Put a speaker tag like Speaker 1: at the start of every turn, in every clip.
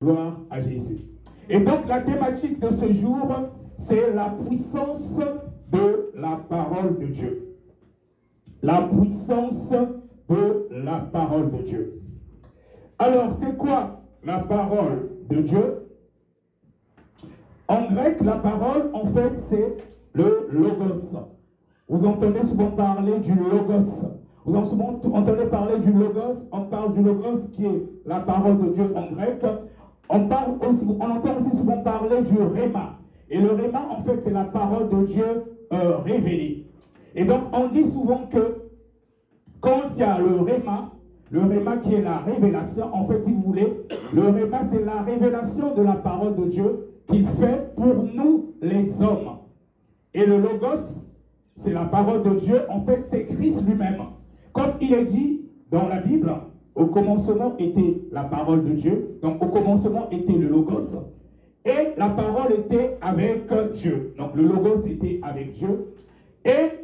Speaker 1: Gloire à Jésus. Et donc la thématique de ce jour, c'est la puissance de la parole de Dieu. La puissance de la parole de Dieu. Alors, c'est quoi la parole de Dieu? En grec, la parole, en fait, c'est le logos. Vous entendez souvent parler du logos. Vous entendez parler du logos. On parle du logos qui est la parole de Dieu en grec. On entend aussi souvent parler du rhéma. Et le rhéma, en fait, c'est la parole de Dieu révélée. Et donc, on dit souvent que quand il y a le rhéma qui est la révélation, en fait, si vous voulez, le rhéma, c'est la révélation de la parole de Dieu qu'il fait pour nous, les hommes. Et le logos, c'est la parole de Dieu, en fait, c'est Christ lui-même. Comme il est dit dans la Bible, au commencement était la parole de Dieu, donc au commencement était le logos, et la parole était avec Dieu. Donc le logos était avec Dieu, et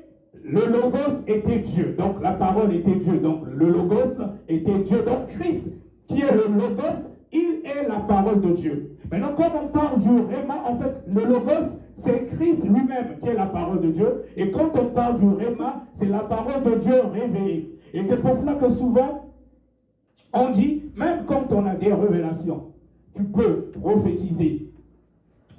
Speaker 1: le logos était Dieu. Donc la parole était Dieu, donc le logos était Dieu. Donc Christ, qui est le logos, il est la parole de Dieu. Maintenant, quand on parle du rhéma, en fait, le logos, c'est Christ lui-même qui est la parole de Dieu. Et quand on parle du rhéma, c'est la parole de Dieu révélée. Et c'est pour cela que souvent, on dit, même quand on a des révélations, tu peux prophétiser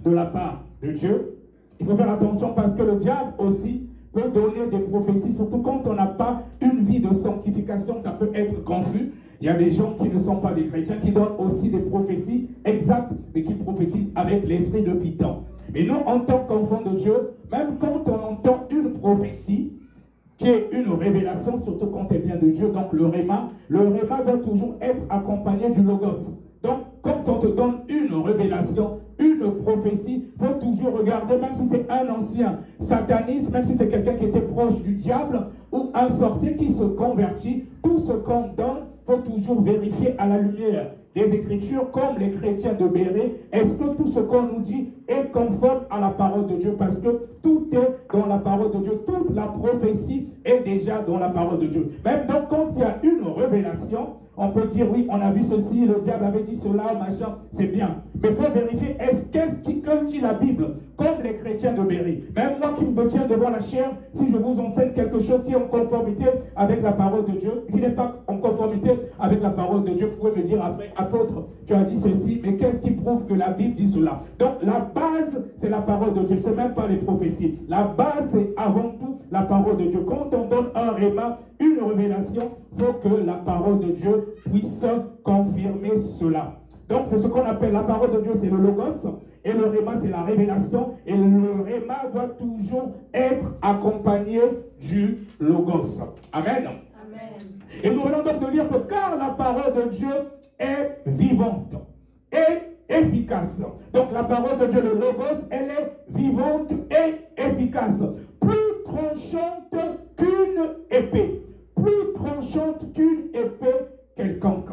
Speaker 1: de la part de Dieu. Il faut faire attention parce que le diable aussi peut donner des prophéties, surtout quand on n'a pas une vie de sanctification, ça peut être confus. Il y a des gens qui ne sont pas des chrétiens qui donnent aussi des prophéties exactes, mais qui prophétisent avec l'esprit de Python. Mais nous, en tant qu'enfants de Dieu, même quand on entend une prophétie, qui est une révélation, surtout quand elle vient de Dieu, donc le rhéma doit toujours être accompagné du logos. Donc, quand on te donne une révélation, une prophétie, il faut toujours regarder, même si c'est un ancien sataniste, même si c'est quelqu'un qui était proche du diable, ou un sorcier qui se convertit, tout ce qu'on donne, il faut toujours vérifier à la lumière des Écritures, comme les chrétiens de Béret, est-ce que tout ce qu'on nous dit est conforme à la parole de Dieu? Parce que tout est dans la parole de Dieu, toute la prophétie est déjà dans la parole de Dieu. Même donc, quand il y a une révélation, on peut dire, oui, on a vu ceci, le diable avait dit cela, machin, c'est bien. Mais il faut vérifier, qu'est-ce que dit la Bible? Comme les chrétiens de Béret. Même moi qui me tiens devant la chair, si je vous enseigne quelque chose qui est en conformité avec la parole de Dieu, qui n'est pas en conformité avec la parole de Dieu, vous pouvez me dire après, apôtre, tu as dit ceci, mais qu'est-ce qui prouve que la Bible dit cela? Donc la base, c'est la parole de Dieu, ce n'est même pas les prophéties. La base, c'est avant tout la parole de Dieu. Quand on donne un rhéma, une révélation, il faut que la parole de Dieu puisse confirmer cela. Donc c'est ce qu'on appelle la parole de Dieu, c'est le logos, et le rhéma, c'est la révélation, et le rhéma doit toujours être accompagné du logos. Amen.
Speaker 2: Amen.
Speaker 1: Et nous venons donc de lire que car la parole de Dieu est vivante et efficace. Donc la parole de Dieu, le logos, elle est vivante et efficace. Plus tranchante qu'une épée. Plus tranchante qu'une épée quelconque.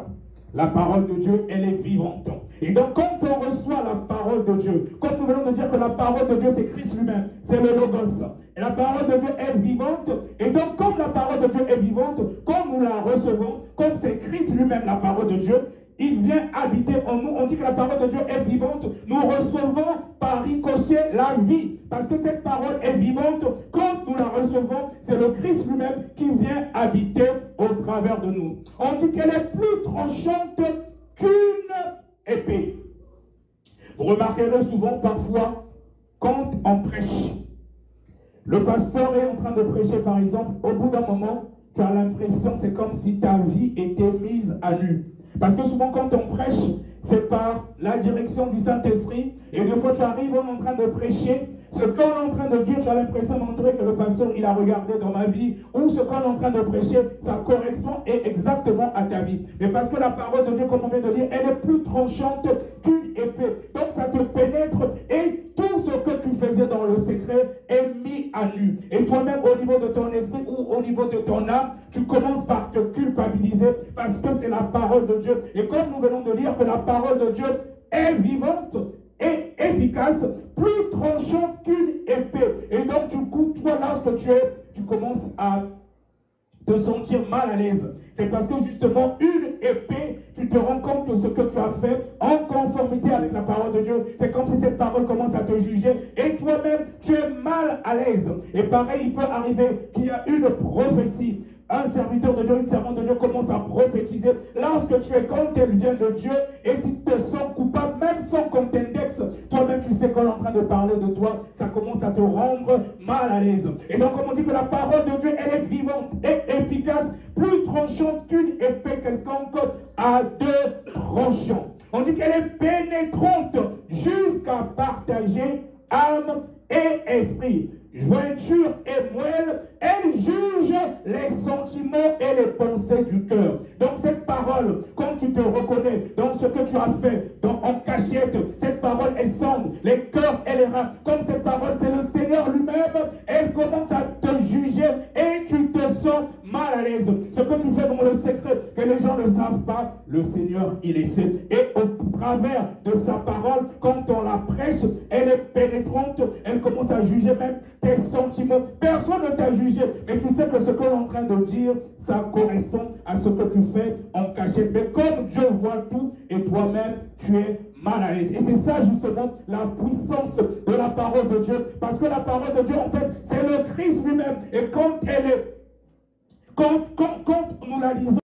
Speaker 1: La parole de Dieu, elle est vivante. Et donc, quand on reçoit la parole de Dieu, comme nous venons de dire que la parole de Dieu, c'est Christ lui-même, c'est le logos. Et la parole de Dieu est vivante. Et donc, comme la parole de Dieu est vivante, comme nous la recevons, comme c'est Christ lui-même, la parole de Dieu, il vient habiter en nous. On dit que la parole de Dieu est vivante. Nous recevons par ricochet la vie. Parce que cette parole est vivante. Quand nous la recevons, c'est le Christ lui-même qui vient habiter au travers de nous. On dit qu'elle est plus tranchante qu'une épée. Vous remarquerez souvent parfois quand on prêche. Le pasteur est en train de prêcher par exemple. Au bout d'un moment, tu as l'impression, c'est comme si ta vie était mise à nu. Parce que souvent quand on prêche, c'est par la direction du Saint-Esprit. Et des fois tu arrives, on est en train de prêcher. Ce qu'on est en train de dire, tu as l'impression de montrer que le pasteur, il a regardé dans ma vie. Ou ce qu'on est en train de prêcher, ça correspond exactement à ta vie. Mais parce que la parole de Dieu, comme on vient de dire, elle est plus tranchante qu'une épée. Donc ça te pénètre et tout ce que tu faisais dans le secret est mis à nu. Et toi-même, au niveau de ton esprit ou au niveau de ton âme, tu commences par te culpabiliser parce que c'est la parole de Dieu. Et comme nous venons de lire que la parole de Dieu est vivante et efficace, plus tranchante qu'une épée. Et donc, du coup, toi, lorsque tu commences à te sentir mal à l'aise. C'est parce que justement, une épée, tu te rends compte de ce que tu as fait en conformité avec la parole de Dieu. C'est comme si cette parole commence à te juger et toi-même, tu es mal à l'aise. Et pareil, il peut arriver qu'il y a une prophétie. Un serviteur de Dieu, une servante de Dieu commence à prophétiser. Lorsque tu es quand elle vient de Dieu, et si tu te sens coupable, même sans qu'on t'indexe, toi-même tu sais qu'on est en train de parler de toi, ça commence à te rendre mal à l'aise. Et donc, comme on dit que la parole de Dieu, elle est vivante et efficace, plus tranchante qu'une épée quelconque à deux tranchants. On dit qu'elle est pénétrante jusqu'à partager âme et esprit, jointure et moelle, elle juge les sentiments et les pensées du cœur. Donc cette parole, quand tu te reconnais dans ce que tu as fait en cachette, cette parole, elle sonde les cœurs et les reins. Comme cette parole, c'est le Seigneur lui-même, elle commence à te juger et tu te sens mal à l'aise. Ce que tu fais dans le secret, que les gens ne savent pas, le Seigneur, il essaie. Et au travers de sa parole, quand on la prêche, elle est pénétrante, elle commence à juger même tes sentiments. Personne ne t'a jugé, mais tu sais que ce qu'on est en train de dire, ça correspond à ce que tu fais en cachette. Mais comme Dieu voit tout et toi-même, tu es mal à l'aise. Et c'est ça justement la puissance de la parole de Dieu. Parce que la parole de Dieu, en fait, c'est le Christ lui-même. Et quand elle est, quand nous la lisons,